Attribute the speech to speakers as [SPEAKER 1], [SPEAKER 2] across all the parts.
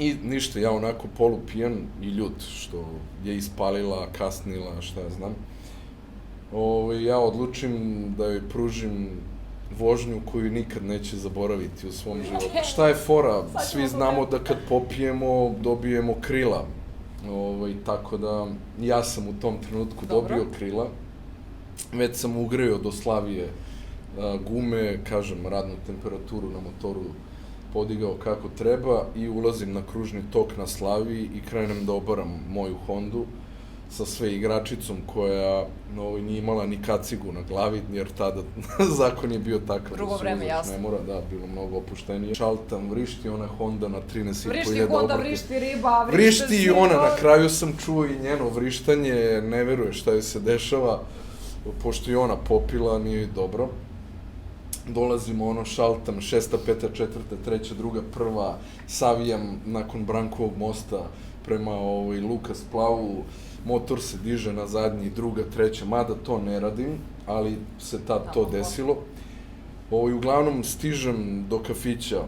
[SPEAKER 1] I ništa, ja onako polupijan i ljut, što je ispalila, kasnila, šta ja znam. Ja odlučim da joj pružim vožnju koju nikad neće zaboraviti u svom životu. Šta je fora? Svi znamo da kad popijemo, dobijemo krila. Tako da, ja sam u tom trenutku dobio krila. Već sam ugreo do Slavije gume, kažem, radnu temperaturu na motoru podigao kako treba i ulazim na kružni tok na Slaviji i krenem da obaram moju Hondu sa sve igračicom koja nije imala ni kacigu na glavi, jer tada zakon je bio takav.
[SPEAKER 2] Drugo vreme, jasno.
[SPEAKER 1] Ne mora, da, bilo mnogo opuštenije. Šaltam, vrišti ona Honda na 13.500
[SPEAKER 2] vrišti Honda, vrišti riba,
[SPEAKER 1] vrišti i ona, na kraju sam čuo i njeno vrištanje, ne veruje šta joj se dešava, pošto je ona popila, nije joj dobro. Dolazimo, šaltam, 6. 5. 4. 3. 2. 1. savijam nakon Brankovog mosta prema Lukas Plavu, motor se diže na zadnji, 2. 3. mada to ne radim, ali se tad to desilo. Uglavnom stižem do kafića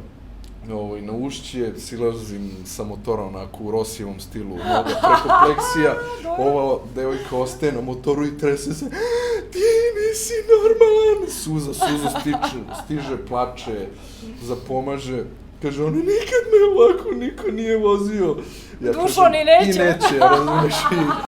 [SPEAKER 1] na Ušće, silazim sa motora onako u Rosijevom stilu, noga preko pleksija, ova devojka ostaje na motoru i trese se, ti nisi normalan, suzu stiže, plače, zapomaže, kaže, ono nikad me ovako niko nije vozio.
[SPEAKER 2] Dušo, ni neće.
[SPEAKER 1] I neće, razumeš,